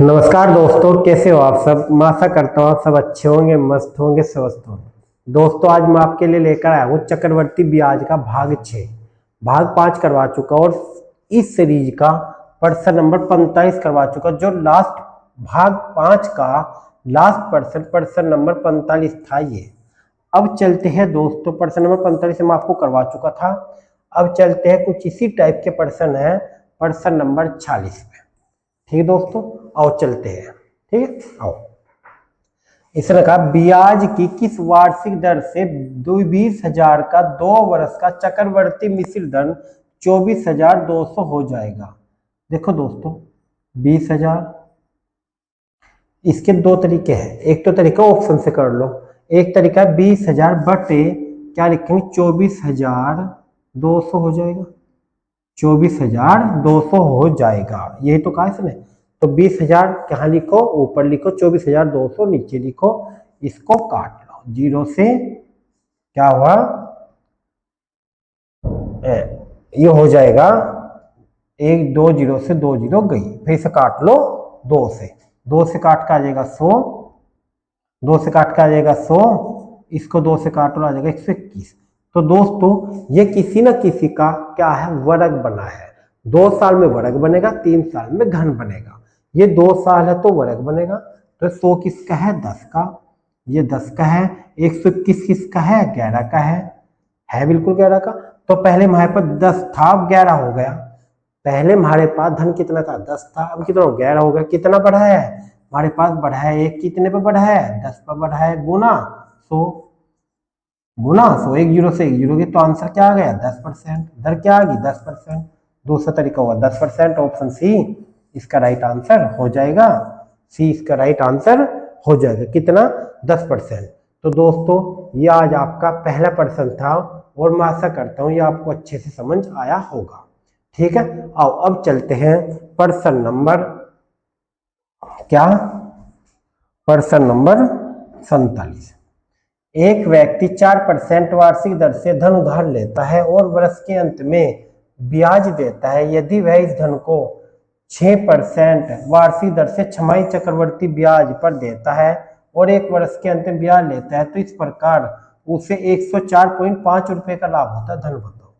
नमस्कार दोस्तों, कैसे हो आप सब। मैं आशा करता हूँ आप सब अच्छे होंगे, मस्त होंगे, स्वस्थ होंगे। दोस्तों आज मैं आपके लिए लेकर आया हूँ चक्रवर्ती ब्याज का भाग 6 भाग 5 करवा चुका और इस सीरीज का पर्सन नंबर 45 करवा चुका। जो लास्ट भाग 5 का लास्ट पर्सन नंबर 45 था ये। अब चलते हैं दोस्तों, पर्सन नंबर 45 मैं आपको करवा चुका था। अब चलते हैं कुछ इसी टाइप के पर्सन है पर्सन नंबर 46 पे। ठीक है दोस्तों, आओ चलते हैं। ठीक है, आओ। इसने कहा ब्याज की किस वार्षिक दर से 20,000 का 2 वर्ष का चक्रवर्ती मिश्र धन 24,200 हो जाएगा। देखो दोस्तों, 20,000, इसके दो तरीके हैं। एक तो तरीका ऑप्शन से कर लो, एक तरीका 20,000 बटे क्या लिखेंगे 24,200 हो जाएगा। 24,200 हो जाएगा, यही तो कहा इसने। तो 20,000 कहाँ लिखो, ऊपर लिखो, 24,200 नीचे लिखो। इसको काट लो, जीरो से क्या हुआ, ये हो जाएगा 1 2 जीरो से 2 जीरो गई, फिर से काट लो 2 से। 2 से काट का आ जाएगा 100, 2 से काट का आ जाएगा 100, इसको 2 से काटो आ जाएगा 121। तो दोस्तों ये किसी न किसी का क्या है, वर्ग बना है। 2 साल में वर्ग बनेगा, 3 साल में घन बनेगा। ये 2 साल है तो वर्ग बनेगा। तो 100 किसका है, 10 का, ये 10 का है। 121 किसका है, 11 का है बिल्कुल 11 का। तो पहले हमारे पास 10 था, अब 11 हो गया। पहले हमारे पास धन कितना था, 10 था, अब कितना 11 हो गया। कितना बढ़ा है हमारे पास, बढ़ा है 1। कितने पे बढ़ा है, 10 पर बढ़ा है, गुना 100, गुना 100, 1 जीरो से 1 जीरो की, तो आंसर क्या आ गया 10%। दर क्या आ गई 10%। दूसरा तरीका होगा 10%, ऑप्शन सी इसका राइट आंसर हो जाएगा। सी इसका राइट आंसर हो जाएगा। कितना, 10%। तो दोस्तों ये आज आपका पहला पर्सन था और मैं आशा करता हूँ ये आपको अच्छे से समझ आया होगा। ठीक है, आओ अब चलते हैं पर्सन नंबर क्या, पर्सन नंबर 47। एक व्यक्ति 4% वार्षिक दर से धन उधार लेता है और वर्ष के अंत में ब्याज देता है। यदि वह इस धन को 6% वार्षिक दर से छमाही चक्रवर्ती ब्याज पर देता है और 1 वर्ष के अंत में ब्याज लेता है, तो इस प्रकार उसे 104.5 रुपए का लाभ होता है। धन बताओ।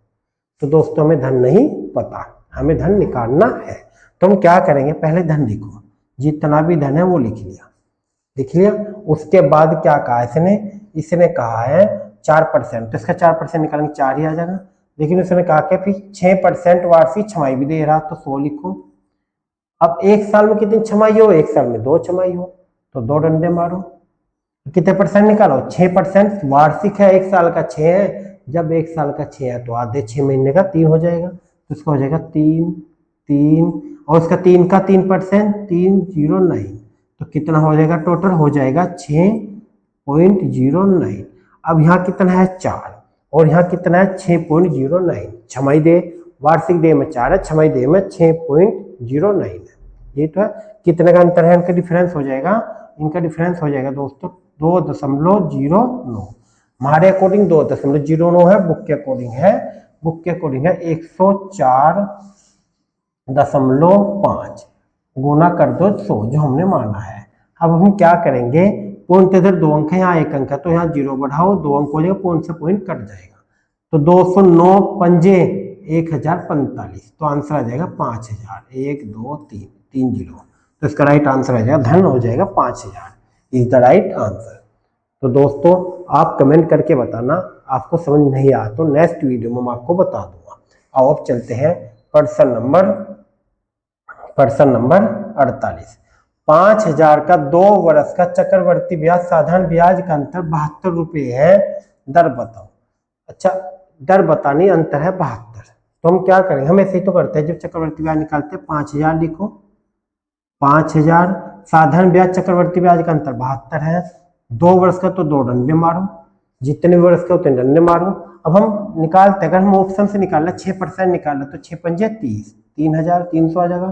तो दोस्तों हमें धन नहीं पता, हमें धन निकालना है। तो हम क्या करेंगे, पहले धन लिखो, जितना भी धन है वो लिख लिया, लिख लिया। उसके बाद क्या कहा इसने कहा है 4%, तो इसका 4% निकालेंगे 4 ही आ जाएगा। लेकिन उसने कहा कि फिर 6% वार्षिक छमाही भी दे रहा, तो 100 लिखो। अब 1 साल में कितनी छमाही हो, 1 साल में 2 छमाही हो, तो 2 डंडे मारो। कितने परसेंट निकालो, 6%। वार्षिक है, 1 साल का 6 है। जब 1 साल का 6 है तो आधे 6 महीने का 3 हो जाएगा, तो इसका हो जाएगा 3 3, और इसका 3 का 3%, 309। तो कितना हो जाएगा, टोटल हो जाएगा 6.09। अब यहाँ कितना है 4, और यहाँ कितना है 6.09। छमाही दे वार्षिक दे में 4 है, छमाही दे में 6.09 है। ये तो है। कितने का अंतर है, इनका डिफरेंस हो जाएगा, इनका डिफरेंस हो जाएगा दोस्तों 2.09। हमारे अकॉर्डिंग 2.09 है, बुक के अकॉर्डिंग है, बुक के अकॉर्डिंग है 104.5 गुना कर दो 100 जो हमने माना है। अब हम क्या करेंगे, पॉइंट इधर 2 अंक है, यहाँ 1 अंक है, तो यहाँ 0 बढ़ाओ, 2 अंक हो जाएगा, पॉइंट से पॉइंट कट जाएगा। तो 209 पंजे 1045, तो आंसर आ जाएगा 5000। 1 2 3 3 जीरो, तो इसका राइट आंसर आ जाएगा, धन हो जाएगा 5000 इज द राइट आंसर। तो दोस्तों आप कमेंट करके बताना आपको समझ नहीं आया तो नेक्स्ट वीडियो में मैं आपको बता दूंगा। आओ अब चलते हैं पर्सन नंबर 48। 5,000 का 2 वर्ष का चक्रवर्ती ब्याज, साधारण ब्याज का अंतर 72 रुपये है, दर बताओ। अच्छा, दर बतानी, अंतर है 72। तो हम क्या करेंगे, हम ऐसे ही तो करते हैं, जब चक्रवर्ती ब्याज निकालते हैं 5,000 लिखो, 5,000 साधारण ब्याज चक्रवर्ती ब्याज का अंतर 72 है। 2 वर्ष का तो 2 डंडे मारो, जितने वर्ष का उतने डंडे मारो। अब हम निकालते, अगर हम ऑप्शन से निकालना 6% निकालना, तो 6 पंजे 30, 3,300 आ जाएगा,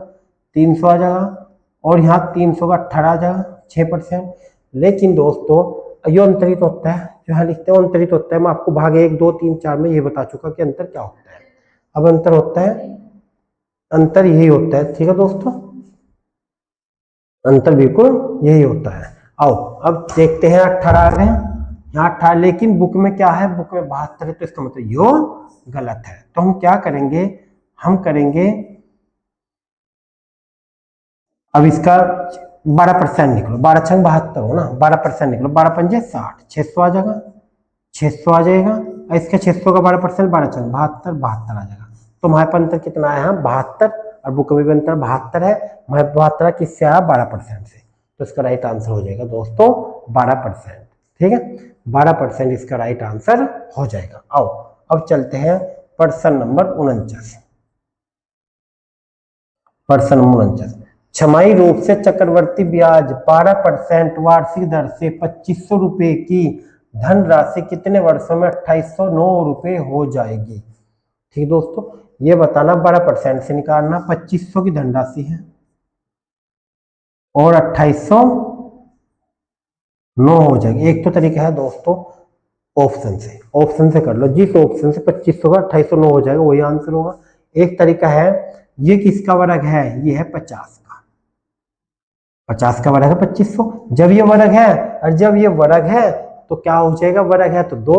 300 आ जाएगा, और यहाँ 300 का 18 आ जाएगा 6%। लेकिन दोस्तों ये अंतरित होता है, जो यहाँ लिखते हैं अंतरित होता है। मैं आपको भाग 1 2 3 4 में ये बता चुका कि अंतर क्या होता है। अब अंतर होता है, अंतर यही होता है। ठीक है दोस्तों, अंतर बिल्कुल यही होता है। आओ अब देखते हैं 18 आ गए, यहाँ 18, लेकिन बुक में क्या है, बुक में 72 है, तो इसका मतलब यो गलत है। तो हम क्या करेंगे, हम करेंगे अब इसका 12% निकलो, 12 छंग 72 हो ना, 12% निकलो, 12 पंजे 60, 600 आ जाएगा, 600 आ जाएगा। और इसका 600 का 12%, 12 छंग 72, 72 आ जाएगा। तो हमारे पास अंतर कितना आया, 72, और बुक में भी अंतर 72 है। हमारे 72 किससे आया, 12% से। तो इसका राइट आंसर हो जाएगा दोस्तों 12%। ठीक है, 12% इसका राइट आंसर हो जाएगा। आओ अब चलते हैं प्रश्न नंबर 49। प्रश्न नंबर 49, छमाही रूप से चक्रवर्ती ब्याज 12% वार्षिक दर से 2500 रुपए की धनराशि कितने वर्षों में 2809 रुपए हो जाएगी। ठीक दोस्तों, ये बताना 12% से निकालना, 2500 की धनराशि है और 2809 हो जाएगी। एक तो तरीका है दोस्तों ऑप्शन से कर लो, जिस ऑप्शन से 2500 का 2809 हो जाएगा वही आंसर होगा। एक तरीका है, ये किसका वर्ग है, ये है 50 का, 50 का वर्ग है 2500। जब ये वर्ग है और जब ये वर्ग है तो क्या हो जाएगा, वर्ग है तो दो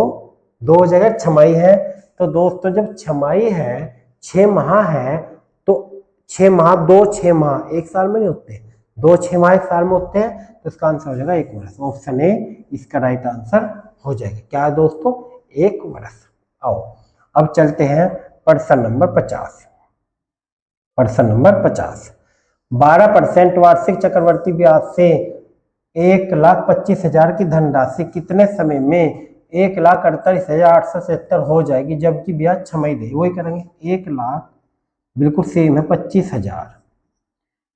हो जाएगा। छमाही है तो दोस्तों जब छमाही है, 6 माह है, तो 6 माह, 6 माह एक साल में नहीं होते, 6 माह एक साल में होते हैं, तो इसका आंसर हो जाएगा 1 वर्ष। ऑप्शन ए इसका राइट आंसर हो जाएगा। क्या है दोस्तों, 1 वर्ष। आओ अब चलते हैं प्रश्न नंबर 50। प्रश्न नंबर 50, 12% वार्षिक चक्रवर्ती ब्याज से 1,25,000 की धनराशि कितने समय में 1,48,877 हो जाएगी, जबकि ब्याज छमाही दे। वही करेंगे, 1 लाख बिल्कुल सेम है, 25,000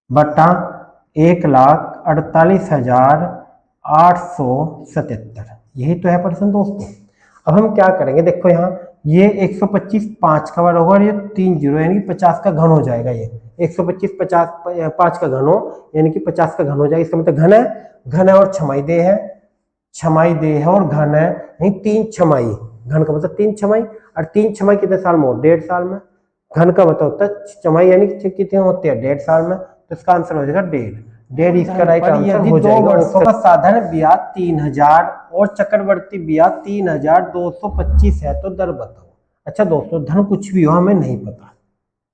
बटा 1,48,877, यही तो है प्रश्न दोस्तों। अब हम क्या करेंगे, देखो यहाँ ये 125 5 का वर्ग होगा और ये 3 जीरो यानी कि 50 का घन हो जाएगा। ये 125 50 5 का घन हो यानी कि 50 का घन हो जाएगा। इसका मतलब घन है और छमाही दे है, छमाही दे है और घन है, नहीं 3 छमाही, घन का मतलब 3 छमाही, और 3 छमाही कितने साल में हो, 1.5 साल में। घन का मतलब होता है छमाही यानी कि कितने होते हैं, 1.5 साल में। तो इसका आंसर हो जाएगा 1.5 इसका राइट आंसर हो जाएगा। 2 वर्षों का साधारण ब्याज 3000 और चक्रवर्ती ब्याज 3225 है, तो दर बताओ। अच्छा दोस्तों, धन कुछ भी हो हमें नहीं पता,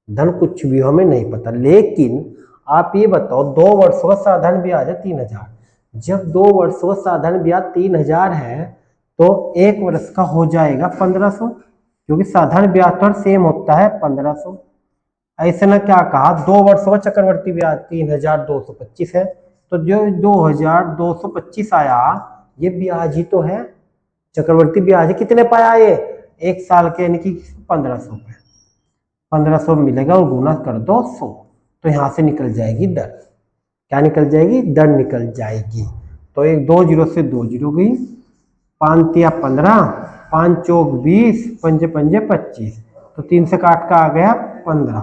धन कुछ भी हो हमें नहीं पता, लेकिन आप ये बताओ 2 वर्षों का साधारण ब्याज है 3000। जब 2 वर्षों का साधारण ब्याज 3000 है तो 1 वर्ष का हो जाएगा 1500, क्योंकि साधारण ब्याज तो सेम होता है 1500। ऐसे ना क्या कहा, 2 वर्षों का चक्रवर्ती ब्याज 3225 है, तो जो 2225 आया ये ब्याज ही तो है, चक्रवर्ती ब्याज है। कितने पाया ये, 1 साल के, यानी कि 1500 पे 1500 मिलेगा और गुना कर दो 100, तो यहां से निकल जाएगी दर। क्या निकल जाएगी, दर निकल जाएगी। तो एक 2 जीरो से 2 जीरो गई, 5 या 15, 5 चौक 20, पंजे पंजे 25, तो 3 से काट का आ गया 15,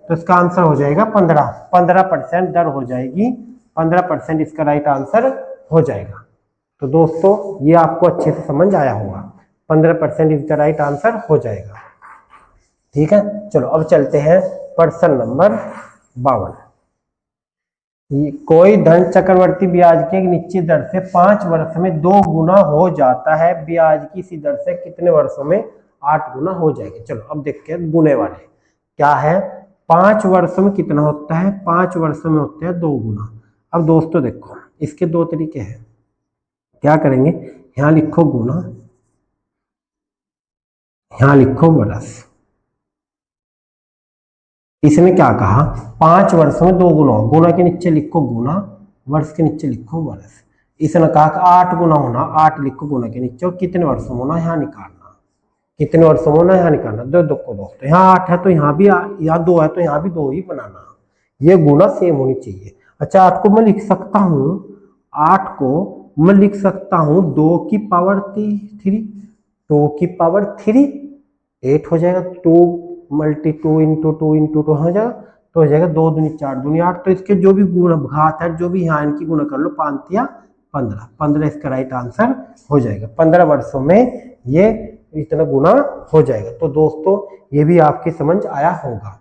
तो इसका आंसर हो जाएगा 15% दर हो जाएगी, 15% इसका राइट आंसर हो जाएगा। तो दोस्तों ये आपको अच्छे से समझ आया होगा, 15% इसका राइट आंसर हो जाएगा। ठीक है, चलो अब चलते हैं प्रश्न नंबर 52। कोई धन चक्रवर्ती ब्याज की निश्चित दर से 5 वर्ष में 2 गुना हो जाता है, ब्याज की इसी दर से कितने वर्षों में 8 गुना हो जाएगी। चलो अब देखते हैं गुने वाले क्या है। 5 वर्षों में कितना होता है, 5 वर्षों में होता है 2 गुना। अब दोस्तों देखो इसके 2 तरीके हैं, क्या करेंगे, यहां लिखो गुना, यहां लिखो वर्ष। इसने क्या कहा, 5 वर्षों में 2 गुना, गुना के नीचे लिखो गुना, वर्ष के नीचे लिखो वर्ष। इसने कहा कि 8 गुना होना, 8 लिखो गुना के नीचे, और कितने वर्षों में होना यहाँ निकालना, कितने वर्षों में होना यहाँ निकालना। दो दोस्तों यहाँ 8 है तो यहाँ भी, यहाँ 2 है तो यहाँ भी 2 ही बनाना, ये गुना सेम होनी चाहिए। अच्छा 8 को मैं लिख सकता हूँ, 8 को मैं लिख सकता हूँ 2 की पावर 3, 2 की पावर 3 8 हो जाएगा, 2 मल्टी 2 इंटू 2 इंटू 2 हो जाएगा, तो हो जाएगा 2 दूनी 4 दूनी 8। तो इसके जो भी गुण घात है, जो भी यहाँ इनकी गुणा कर लो, 5 या 15 इसका राइट आंसर हो जाएगा। 15 वर्षों में ये इतना गुना हो जाएगा। तो दोस्तों ये भी आपकी समझ आया होगा।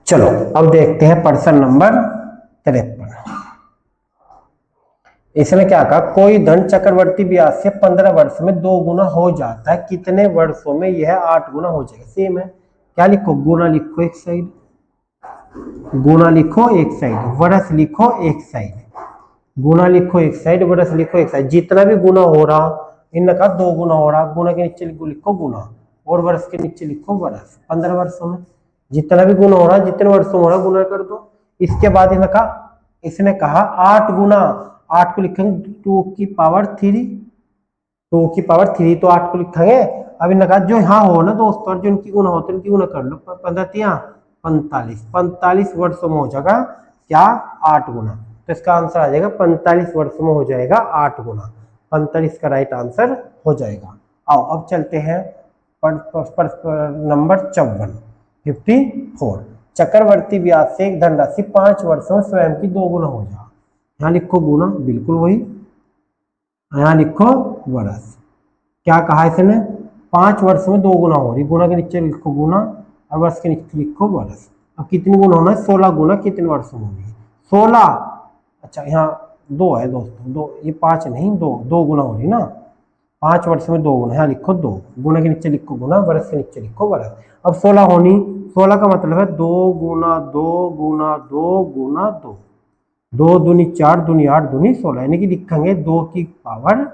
चलो अब देखते हैं प्रश्न नंबर 53। इसने क्या कहा, कोई धन चक्रवर्ती ब्याज से 15 वर्ष में 2 गुना हो जाता है, कितने वर्षों में यह 8 गुना हो जाएगा। सेम है, क्या लिखो, गुना लिखो एक साइड, गुना लिखो एक साइड, वर्ष लिखो एक साइड, गुना लिखो एक साइड, वर्ष लिखो एक साइड। जितना भी गुना हो रहा इनका 2 गुना हो रहा, गुना के नीचे लिखो गुना और वर्ष के नीचे लिखो वर्ष। 15 वर्षों में जितना भी गुना हो रहा, जितने वर्षों में हो रहा गुना कर दो। इसके बाद इसने कहा 8 गुना, 8 को लिखेंगे 2 की पावर 3, 2 की पावर 3 तो 8 को लिखेंगे। अब इन्होंने कहा जो यहाँ हो ना दोस्तों, जो इनकी गुना होते हैं उनकी गुना कर लो, 15 45, 45 वर्षों में हो जाएगा क्या, 8 गुना। तो इसका आंसर आ जाएगा 45 वर्षों में हो जाएगा 8 गुना, 45 का राइट आंसर हो जाएगा। आओ अब चलते हैं नंबर 54। चक्रवर्ती ब्याज से एक धनराशि 5 वर्षों में स्वयं की 2 गुना हो जाए। यहाँ लिखो गुना, बिल्कुल वही, यहाँ लिखो वर्ष। क्या कहा इसने, 5 वर्ष में 2 गुना हो रही, गुना के नीचे लिखो गुना और वर्ष के नीचे लिखो वर्ष। अब कितनी गुना होना है, 16 गुना कितने वर्षों में होगी, 16। अच्छा यहाँ 2 है दोस्तों, 2, ये 5 नहीं, 2 गुना हो रही ना, 5 वर्ष में 2 गुना, यहाँ लिखो 2, गुना के नीचे लिखो गुना, वर्ष के नीचे लिखो वर्ष। अब 16 होनी, 16 का मतलब है 2 गुना 2 गुना 2 गुना 2, 2 दूनी 4, दूनी 8, दूनी 16, यानी कि लिखेंगे 2 की पावर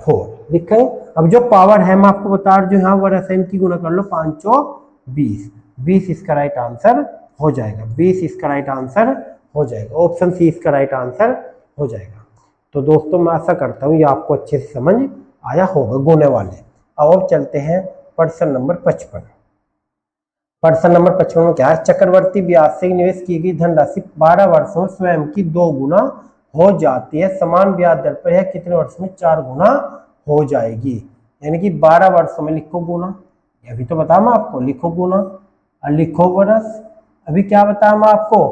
4 लिखेंगे। अब जो पावर है मैं आपको बता रहा, जो यहाँ वर्ष है इनकी गुना कर लो, 5 20, 20 इसका राइट आंसर हो जाएगा, 20 इसका राइट आंसर हो जाएगा, ऑप्शन सी इसका राइट आंसर हो जाएगा। तो दोस्तों मैं आशा करता हूँ ये आपको अच्छे से समझ आया होगा गुने वाले। अब चलते हैं प्रश्न नंबर 55। प्रश्न नंबर 55 में क्या है, चक्रवर्ती ब्याज से निवेश की गई धनराशि 12 वर्षों में स्वयं की 2 गुना हो जाती है, समान ब्याज दर पर यह कितने वर्ष में 4 गुना हो जाएगी। यानी कि 12 वर्षों में लिखो गुना, अभी तो बताया मैं आपको, लिखो गुना और लिखो वर्ष। अभी क्या बताया मैं आपको,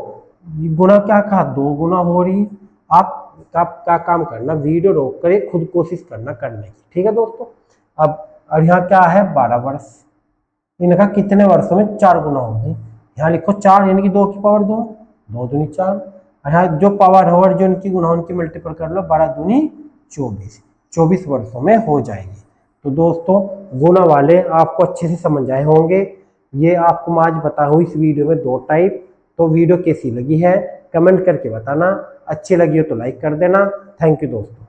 गुना क्या कहा, 2 गुना हो रही। आप क्या काम करना, वीडियो रोक कर खुद कोशिश करना करने की, ठीक है दोस्तों। अब और यहाँ क्या है, 12 वर्ष, इनका कितने वर्षों में 4 गुना होगी। यहाँ लिखो 4, यानी कि 2 की पावर 2, 2 दूनी 4, यहाँ जो पावर है और जो इनकी गुना उनकी मल्टीपल कर लो, 12 दूनी 24, 24 वर्षों में हो जाएगी। तो दोस्तों गुना वाले आपको अच्छे से समझ आए होंगे। ये आपको मैं आज बता हूँ इस वीडियो में 2 टाइप। तो वीडियो कैसी लगी है कमेंट करके बताना, अच्छी लगी हो तो लाइक कर देना। थैंक यू दोस्तों।